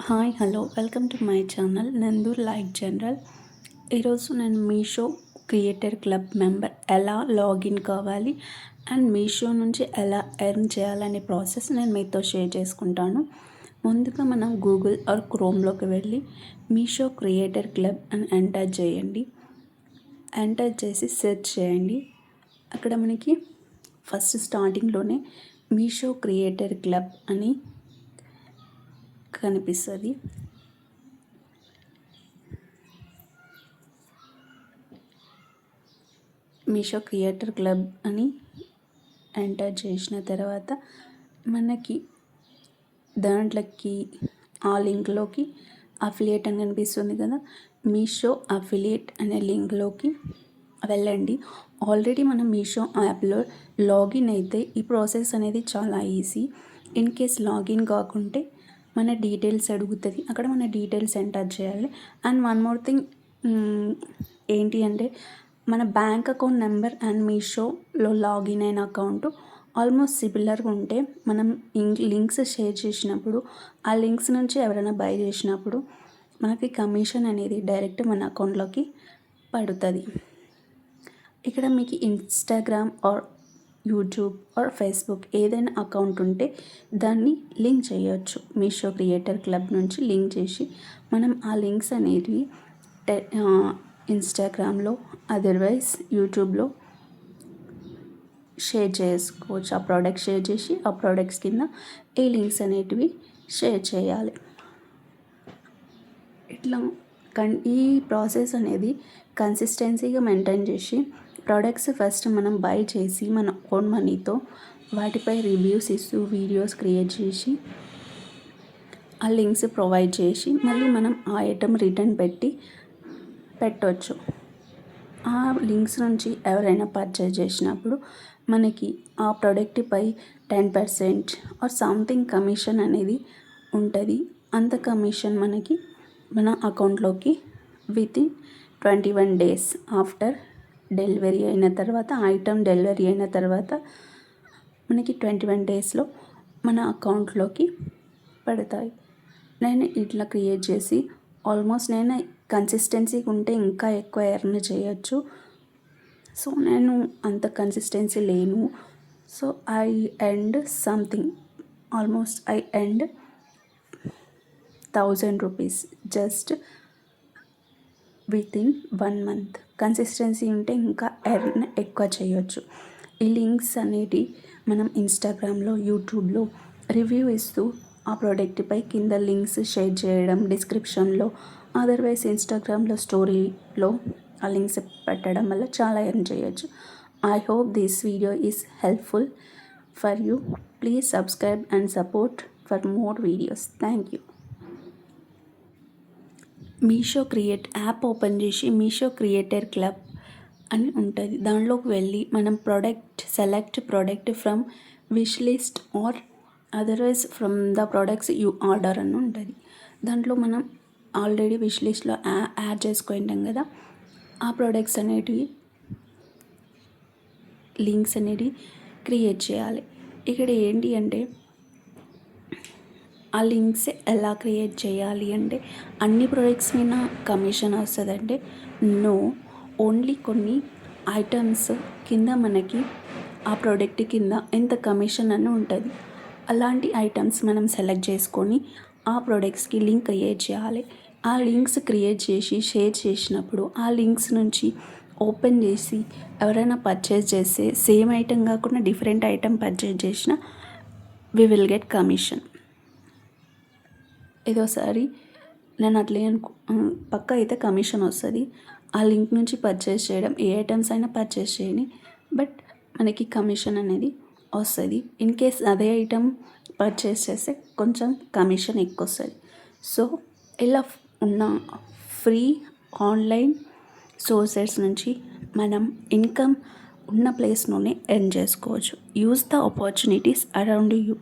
Hi hello welcome to my channel Nandur life general. ఈరోజు నేను Meesho creator club member ఎలా login కావాలి అండ్ మీషో నుంచి ఎలా ఎర్న్ చేయాలనే ప్రాసెస్ నేను మీతో షేర్ చేసుకుంటాను. ముందుగా మనం గూగుల్ ఆర్ క్రోమ్లోకి వెళ్ళి మీషో క్రియేటర్ క్లబ్ అని ఎంటర్ చేయండి. ఎంటర్ చేసి సెర్చ్ చేయండి. అక్కడ మనకి ఫస్ట్ స్టార్టింగ్లోనే మీషో క్రియేటర్ క్లబ్ అని కనిపిస్తుంది. మీషో క్రియేటర్ క్లబ్ అని ఎంటర్ చేసిన తర్వాత మనకి దాంట్లోకి ఆ లింక్లోకి అఫిలియేట్ అని కనిపిస్తుంది కదా, మీషో అఫిలియేట్ అనే లింక్లోకి వెళ్ళండి. ఆల్రెడీ మనం మీషో యాప్లో లాగిన్ అయితే ఈ ప్రాసెస్ అనేది చాలా ఈజీ. ఇన్ కేస్ లాగిన్ కాకుంటే మన డీటెయిల్స్ అడుగుతుంది, అక్కడ మన డీటెయిల్స్ ఎంటర్ చేయాలి. అండ్ వన్ మోర్ థింగ్ ఏంటి అంటే మన బ్యాంక్ అకౌంట్ నెంబర్ అండ్ మీషోలో లాగిన్ అయిన అకౌంట్ ఆల్మోస్ట్ సిమిలర్గా ఉంటే మనం లింక్స్ షేర్ చేసినప్పుడు ఆ లింక్స్ నుంచి ఎవరైనా బై చేసినప్పుడు మనకి కమిషన్ అనేది డైరెక్ట్ మన అకౌంట్లోకి పడుతుంది. ఇక్కడ మీకు Instagram are YouTube or Facebook ఏదైనా అకౌంట్ ఉంటే దాన్ని లింక్ చేయొచ్చు. మీషో క్రియేటర్ క్లబ్ నుంచి లింక్ చేసి మనం ఆ లింక్స్ అనేవి ఇన్స్టాగ్రామ్లో అదర్వైజ్ యూట్యూబ్లో షేర్ చేసుకోవచ్చు. ఆ ప్రోడక్ట్ షేర్ చేసి ఆ ప్రోడక్ట్స్ కింద ఈ లింక్స్ అనేటివి షేర్ చేయాలి. ఇట్లా ఈ ప్రాసెస్ అనేది కన్సిస్టెన్సీగా మెయింటైన్ చేసి ప్రోడక్ట్స్ ఫస్ట్ మనం బై చేసి మన ఓన్ మనీతో వాటిపై రివ్యూస్ ఇస్తూ వీడియోస్ క్రియేట్ చేసి ఆ లింక్స్ ప్రొవైడ్ చేసి మళ్ళీ మనం ఆ ఐటెం రిటర్న్ పెట్టవచ్చు. ఆ లింక్స్ నుంచి ఎవరైనా పర్చేజ్ చేసినప్పుడు మనకి ఆ ప్రోడక్ట్పై 10% ఆర్ సంథింగ్ కమిషన్ అనేది ఉంటుంది. అంత కమిషన్ మనకి మన అకౌంట్లోకి వితిన్ 21 days ఆఫ్టర్ డెలివరీ అయిన తర్వాత, ఐటమ్ డెలివరీ అయిన తర్వాత మనకి 21 daysలో మన అకౌంట్లోకి పడతాయి. నేను ఇట్లా క్రియేట్ చేసి ఆల్మోస్ట్ నేను కన్సిస్టెన్సీగా ఉంటే ఇంకా ఎక్కువ ఎర్న్ చేయొచ్చు. సో నేను అంత కన్సిస్టెన్సీ లేను. So I end something almost I end 1000 rupees just within 1 month. Consistency ఉంటే ఇంకా ఎర్న్ ఎక్కువ చేయొచ్చు. ఈ లింక్స్ అనేటి మనం ఇన్స్టాగ్రామ్లో యూట్యూబ్లో రివ్యూ ఇస్తూ ఆ ప్రోడక్ట్పై కింద లింక్స్ షేర్ చేయడం, డిస్క్రిప్షన్లో అదర్వైజ్ ఇన్స్టాగ్రామ్లో స్టోరీలో ఆ లింక్స్ పెట్టడం వల్ల చాలా ఎర్న్ చేయొచ్చు. I hope this video is helpful for you. Please subscribe and support for more videos. Thank you. Meesho app open చేసి మీషో క్రియేటర్ క్లబ్ అని ఉంటుంది. దానిలోకి వెళ్ళి మనం select product from wish list or otherwise from the products you order అని ఉంటుంది. దాంట్లో మనం ఆల్రెడీ విష్ లిస్ట్లో యాడ్ చేసుకుంటాం కదా, ఆ ప్రోడక్ట్స్ అనేటివి లింక్స్ అనేవి క్రియేట్ చేయాలి. ఇక్కడ ఏంటి అంటే ఆ లింక్స్ ఎలా క్రియేట్ చేయాలి అంటే అన్ని ప్రోడక్ట్స్ మీద కమిషన్ వస్తుందంటే నో, ఓన్లీ కొన్ని ఐటమ్స్ కింద మనకి ఆ ప్రోడక్ట్ కింద ఎంత కమిషన్ అని ఉంటుంది. అలాంటి ఐటమ్స్ మనం సెలెక్ట్ చేసుకొని ఆ ప్రోడక్ట్స్కి లింక్ క్రియేట్ చేయాలి. ఆ లింక్స్ క్రియేట్ చేసి షేర్ చేసినప్పుడు ఆ లింక్స్ నుంచి ఓపెన్ చేసి ఎవరైనా పర్చేజ్ చేస్తే సేమ్ ఐటెం కాకుండా డిఫరెంట్ ఐటెం పర్చేజ్ చేసినా వి విల్ గెట్ కమిషన్. ఇదోసారి నేను అట్లే పక్కా అయితే కమిషన్ వస్తుంది. ఆ లింక్ నుంచి పర్చేస్ చేయడం, ఏ ఐటమ్స్ అయినా పర్చేస్ చేయని, బట్ మనకి కమిషన్ అనేది వస్తుంది. ఇన్ కేస్ అదే ఐటమ్ పర్చేస్ చేస్తే కొంచెం కమిషన్ ఎక్కువ వస్తుంది. సో ఇలా ఉన్న ఫ్రీ ఆన్లైన్ సోర్సెస్ నుంచి మనం ఇన్కమ్ ఉన్న ప్లేస్లోనే ఎర్న్ చేసుకోవచ్చు. Use the opportunities around you.